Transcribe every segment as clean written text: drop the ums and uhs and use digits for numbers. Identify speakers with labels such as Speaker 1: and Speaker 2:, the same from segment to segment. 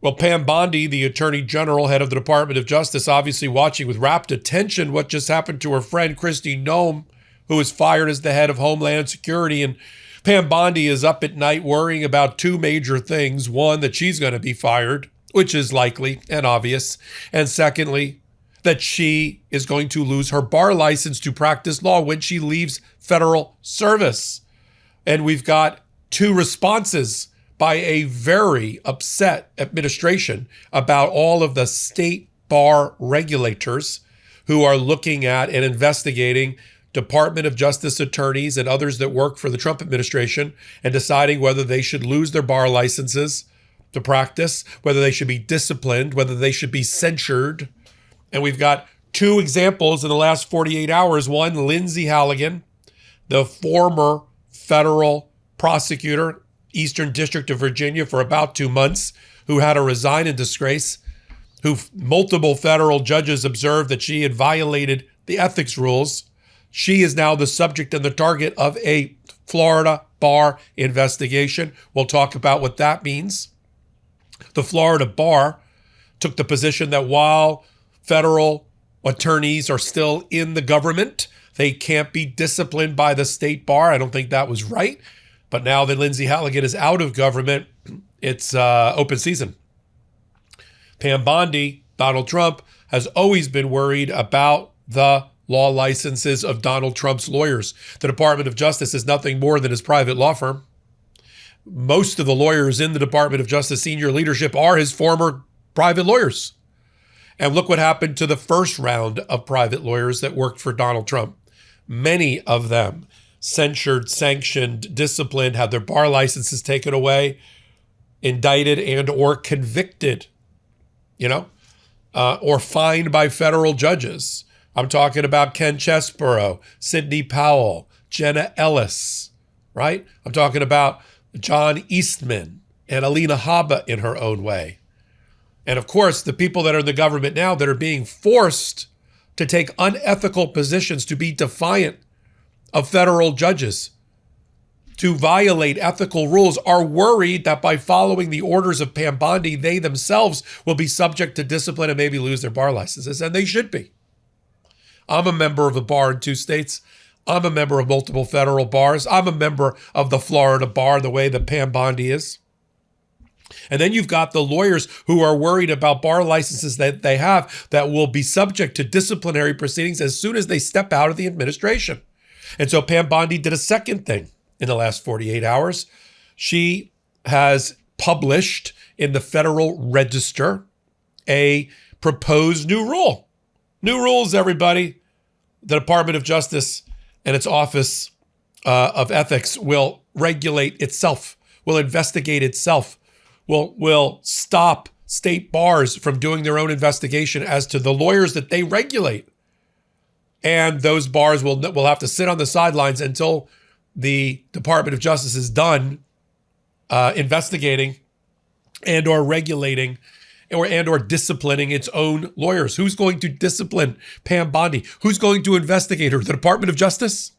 Speaker 1: Well, Pam Bondi, the Attorney General, head of the Department of Justice, obviously watching with rapt attention what just happened to her friend Kristi Noem, who was fired as the head of Homeland Security. And Pam Bondi is up at night worrying about two major things. One, that she's going to be fired, which is likely and obvious. And secondly, that she is going to lose her bar license to practice law when she leaves federal service. And we've got two responses by a very upset administration about all of the state bar regulators who are looking at and investigating Department of Justice attorneys and others that work for the Trump administration and deciding whether they should lose their bar licenses to practice, whether they should be disciplined, whether they should be censured. And we've got two examples in the last 48 hours. One, Lindsey Halligan, the former federal prosecutor, Eastern District of Virginia for about 2 months, who had to resign in disgrace, who multiple federal judges observed that she had violated the ethics rules. She is now the subject and the target of a Florida bar investigation. We'll talk about what that means. The Florida bar took the position that while federal attorneys are still in the government, they can't be disciplined by the state bar. I don't think that was right. But now that Lindsey Halligan is out of government, it's open season. Pam Bondi, Donald Trump, has always been worried about the law licenses of Donald Trump's lawyers. The Department of Justice is nothing more than his private law firm. Most of the lawyers in the Department of Justice senior leadership are his former private lawyers. And look what happened to the first round of private lawyers that worked for Donald Trump. Many of them censured, sanctioned, disciplined, had their bar licenses taken away, indicted and or convicted, or fined by federal judges. I'm talking about Ken Chesborough, Sidney Powell, Jenna Ellis, right? I'm talking about John Eastman and Alina Habba in her own way. And of course, the people that are in the government now that are being forced to take unethical positions, to be defiant of federal judges, to violate ethical rules, are worried that by following the orders of Pam Bondi, they themselves will be subject to discipline and maybe lose their bar licenses, and they should be. I'm a member of a bar in 2 states. I'm a member of multiple federal bars. I'm a member of the Florida bar, the way that Pam Bondi is. And then you've got the lawyers who are worried about bar licenses that they have that will be subject to disciplinary proceedings as soon as they step out of the administration. And so Pam Bondi did a second thing in the last 48 hours. She has published in the Federal Register a proposed new rule. New rules, everybody. The Department of Justice and its Office of Ethics will regulate itself, will investigate itself, will stop state bars from doing their own investigation as to the lawyers that they regulate. And those bars will have to sit on the sidelines until the Department of Justice is done investigating and or regulating and or disciplining its own lawyers. Who's going to discipline Pam Bondi? Who's going to investigate her? The Department of Justice?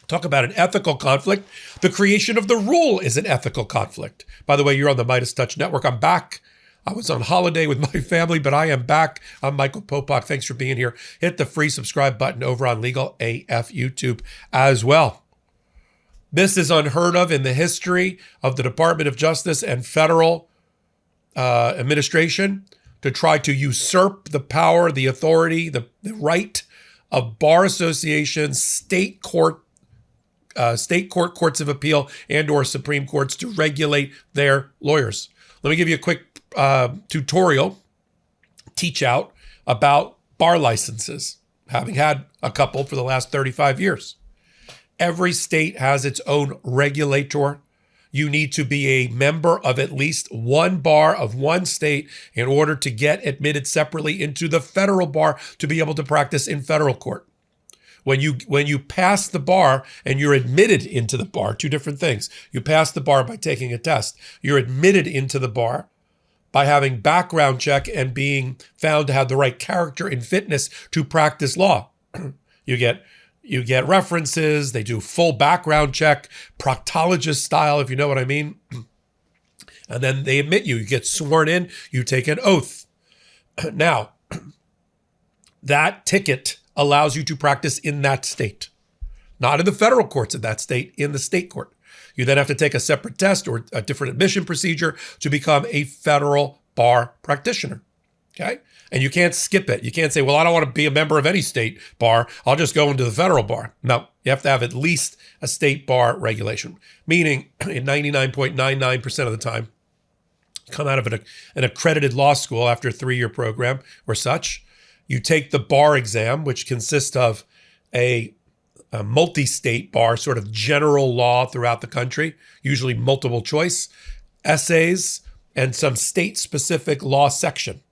Speaker 1: Talk about an ethical conflict. The creation of the rule is an ethical conflict. By the way, you're on the MeidasTouch Network. I'm back. I was on holiday with my family, but I am back. I'm Michael Popak. Thanks for being here. Hit the free subscribe button over on Legal AF YouTube as well. This is unheard of in the history of the Department of Justice and federal administration to try to usurp the power, the authority, the right of bar associations, state courts of appeal, and or Supreme Courts to regulate their lawyers. Let me give you a quick tutorial, teach out about bar licenses, having had a couple for the last 35 years. Every state has its own regulator. You need to be a member of at least one bar of one state in order to get admitted separately into the federal bar to be able to practice in federal court. When you pass the bar and you're admitted into the bar, two different things. You pass the bar by taking a test. You're admitted into the bar by having background check and being found to have the right character and fitness to practice law. You get references. They do full background check, proctologist style, if you know what I mean. And then they admit you. You get sworn in. You take an oath. Now, that ticket allows you to practice in that state, not in the federal courts of that state, in the state court. You then have to take a separate test or a different admission procedure to become a federal bar practitioner. Okay? And you can't skip it. You can't say, well, I don't want to be a member of any state bar. I'll just go into the federal bar. No, you have to have at least a state bar regulation, meaning in 99.99% of the time, come out of an accredited law school after a 3-year program or such. You take the bar exam, which consists of a multi-state bar, sort of general law throughout the country, usually multiple choice, essays, and some state-specific law section.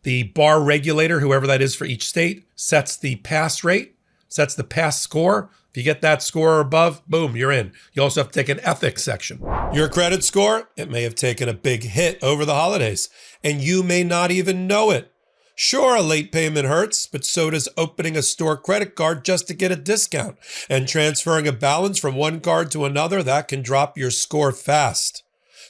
Speaker 1: The bar regulator, whoever that is for each state, sets the pass rate, sets the pass score. If you get that score or above, boom, you're in. You also have to take an ethics section. Your credit score, it may have taken a big hit over the holidays, and you may not even know it. Sure, a late payment hurts, but so does opening a store credit card just to get a discount. And transferring a balance from one card to another, that can drop your score fast.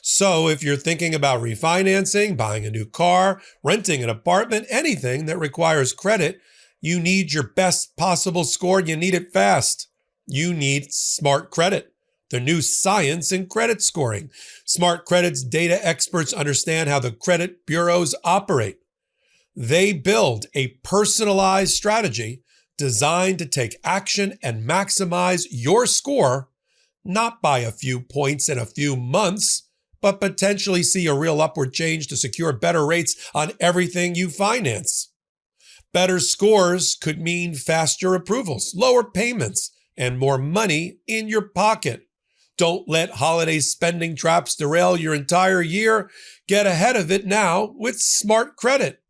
Speaker 1: So if you're thinking about refinancing, buying a new car, renting an apartment, anything that requires credit, you need your best possible score and you need it fast. You need Smart Credit, the new science in credit scoring. Smart Credit's data experts understand how the credit bureaus operate. They build a personalized strategy designed to take action and maximize your score, not by a few points in a few months, but potentially see a real upward change to secure better rates on everything you finance. Better scores could mean faster approvals, lower payments, and more money in your pocket. Don't let holiday spending traps derail your entire year. Get ahead of it now with Smart Credit.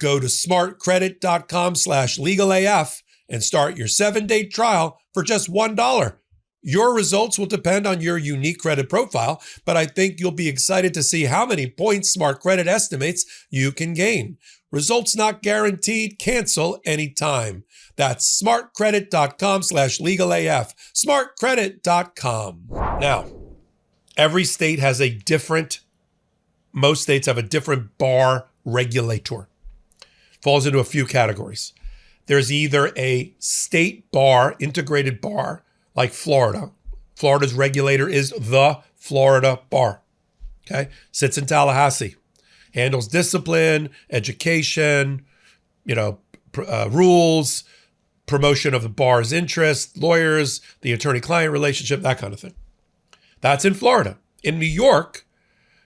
Speaker 1: Go to smartcredit.com/legalaf and start your 7-day trial for just $1. Your results will depend on your unique credit profile, but I think you'll be excited to see how many points Smart Credit estimates you can gain. Results not guaranteed. Cancel anytime. That's smartcredit.com/legalaf. Smartcredit.com. Now, every state has most states have a different bar regulator. Falls into a few categories. There's either a state bar, integrated bar, like Florida. Florida's regulator is the Florida Bar. Okay? Sits in Tallahassee. Handles discipline, education, rules, promotion of the bar's interest, lawyers, the attorney-client relationship, that kind of thing. That's in Florida. In New York,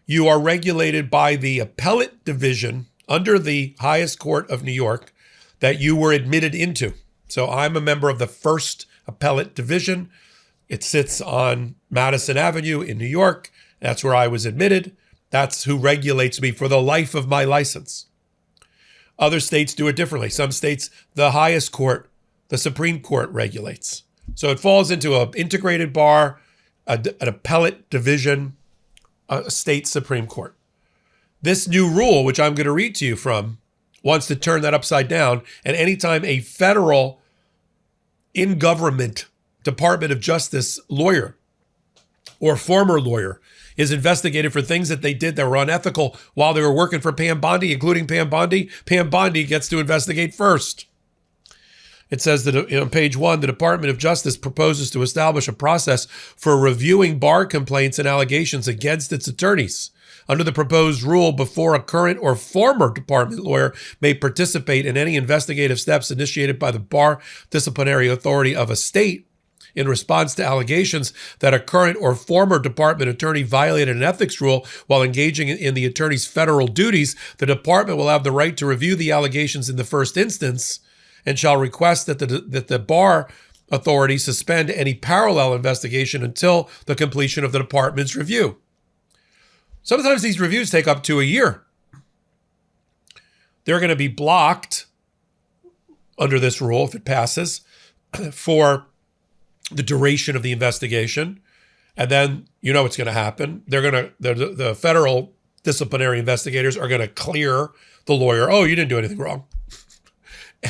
Speaker 1: you are regulated by the appellate division under the highest court of New York that you were admitted into. So I'm a member of the First Appellate Division. It sits on Madison Avenue in New York. That's where I was admitted. That's who regulates me for the life of my license. Other states do it differently. Some states, the highest court, the Supreme Court regulates. So it falls into an integrated bar, an appellate division, a state Supreme Court. This new rule, which I'm going to read to you from, wants to turn that upside down. And anytime a federal in-government Department of Justice lawyer or former lawyer is investigated for things that they did that were unethical while they were working for Pam Bondi, including Pam Bondi gets to investigate first. It says that on page 1, the Department of Justice proposes to establish a process for reviewing bar complaints and allegations against its attorneys. Under the proposed rule, before a current or former department lawyer may participate in any investigative steps initiated by the bar disciplinary authority of a state in response to allegations that a current or former department attorney violated an ethics rule while engaging in the attorney's federal duties, the department will have the right to review the allegations in the first instance and shall request that the bar authority suspend any parallel investigation until the completion of the department's review. Sometimes these reviews take up to a year. They're going to be blocked under this rule, if it passes, for the duration of the investigation. And then you know what's going to happen. The federal disciplinary investigators are going to clear the lawyer. Oh, you didn't do anything wrong.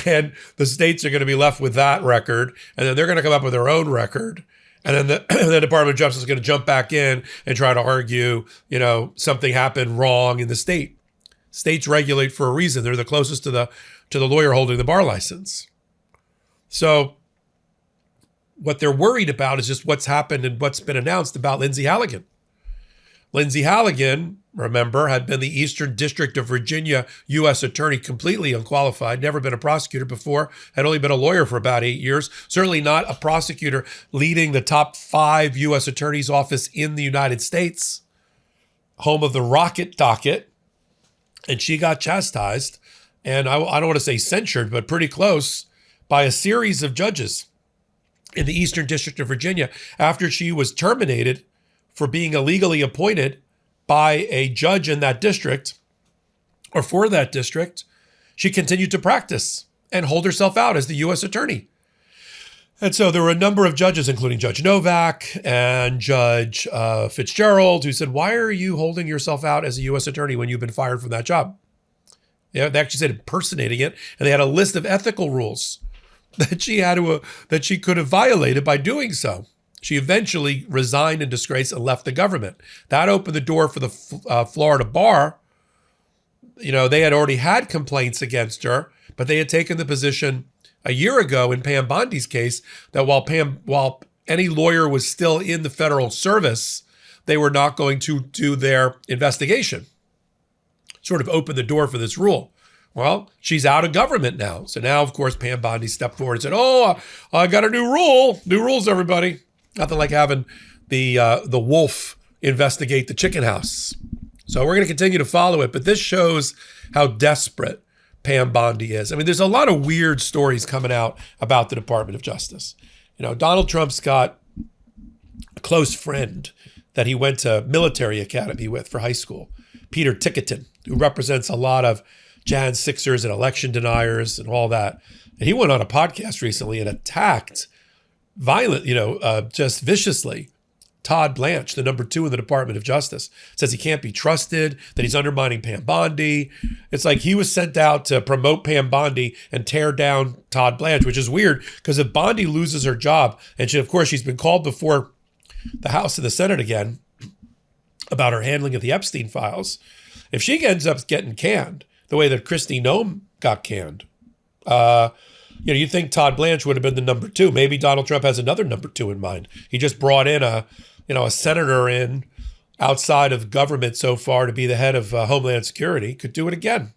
Speaker 1: And the states are going to be left with that record. And then they're going to come up with their own record. And then the Department of Justice is going to jump back in and try to argue, something happened wrong in the state. States regulate for a reason. They're the closest to the lawyer holding the bar license. So what they're worried about is just what's happened and what's been announced about Lindsey Halligan. Lindsey Halligan, remember, had been the Eastern District of Virginia U.S. attorney, completely unqualified, never been a prosecutor before, had only been a lawyer for about 8 years, certainly not a prosecutor leading the top 5 U.S. attorney's office in the United States, home of the rocket docket. And she got chastised, and I don't want to say censured, but pretty close, by a series of judges in the Eastern District of Virginia after she was terminated for being illegally appointed by a judge in that district or for that district. She continued to practice and hold herself out as the U.S. attorney. And so there were a number of judges, including Judge Novak and Judge Fitzgerald, who said, why are you holding yourself out as a U.S. attorney when you've been fired from that job? They actually said impersonating it, and they had a list of ethical rules that she could have violated by doing so. She eventually resigned in disgrace and left the government. That opened the door for the Florida bar. They had already had complaints against her, but they had taken the position a year ago in Pam Bondi's case that while any lawyer was still in the federal service, they were not going to do their investigation. Sort of opened the door for this rule. Well, she's out of government now. So now, of course, Pam Bondi stepped forward and said, I got a new rule. New rules, everybody. Nothing like having the wolf investigate the chicken house. So we're going to continue to follow it, but this shows how desperate Pam Bondi is. I mean, there's a lot of weird stories coming out about the Department of Justice. Donald Trump's got a close friend that he went to military academy with for high school, Peter Ticketon, who represents a lot of Jan 6ers and election deniers and all that. And he went on a podcast recently and attacked just viciously Todd Blanche, the number 2 in the Department of Justice. Says he can't be trusted, that he's undermining Pam Bondi. It's like he was sent out to promote Pam Bondi and tear down Todd Blanche, which is weird because if Bondi loses her job, and she's been called before the House and the Senate again about her handling of the Epstein files, if she ends up getting canned the way that Kristi Noem got canned, you think Todd Blanche would have been the number 2. Maybe Donald Trump has another number 2 in mind. He just brought in a senator in outside of government so far to be the head of Homeland Security. Could do it again.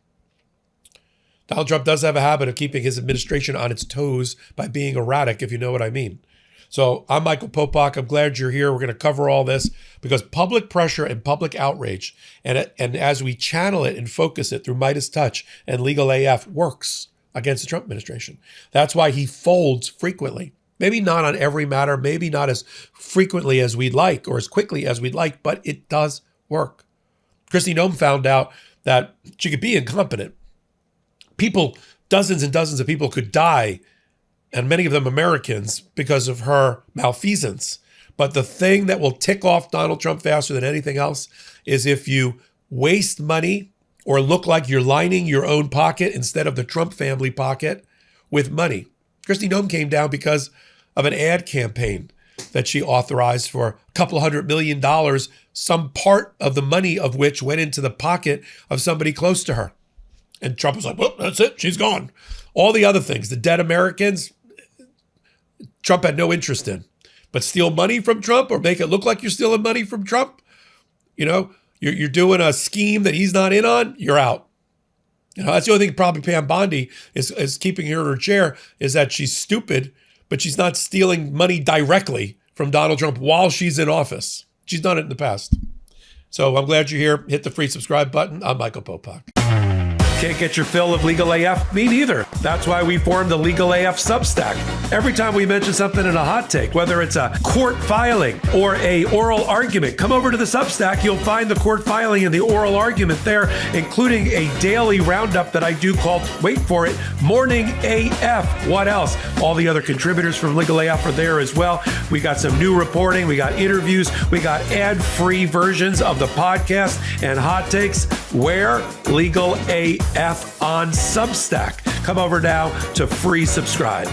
Speaker 1: Donald Trump does have a habit of keeping his administration on its toes by being erratic, if you know what I mean. So I'm Michael Popok. I'm glad you're here. We're going to cover all this because public pressure and public outrage, and as we channel it and focus it through MeidasTouch and Legal AF, works against the Trump administration. That's why he folds frequently. Maybe not on every matter, maybe not as frequently as we'd like or as quickly as we'd like, but it does work. Kristi Noem found out that she could be incompetent. Dozens and dozens of people could die, and many of them Americans, because of her malfeasance. But the thing that will tick off Donald Trump faster than anything else is if you waste money or look like you're lining your own pocket instead of the Trump family pocket with money. Kristi Noem came down because of an ad campaign that she authorized for a couple $100 million, some part of the money of which went into the pocket of somebody close to her. And Trump was like, well, that's it, she's gone. All the other things, the dead Americans, Trump had no interest in. But steal money from Trump or make it look like you're stealing money from Trump, you're doing a scheme that he's not in on, you're out. That's the only thing probably Pam Bondi is keeping her in her chair is that she's stupid, but she's not stealing money directly from Donald Trump while she's in office. She's done it in the past. So I'm glad you're here. Hit the free subscribe button. I'm Michael Popok. Can't get your fill of Legal AF? Me neither. That's why we formed the Legal AF Substack. Every time we mention something in a hot take, whether it's a court filing or a oral argument, come over to the Substack. You'll find the court filing and the oral argument there, including a daily roundup that I do called, wait for it, Morning AF. What else? All the other contributors from Legal AF are there as well. We got some new reporting. We got interviews. We got ad-free versions of the podcast and hot takes. Where? Legal AF on Substack. Come over now to free subscribe.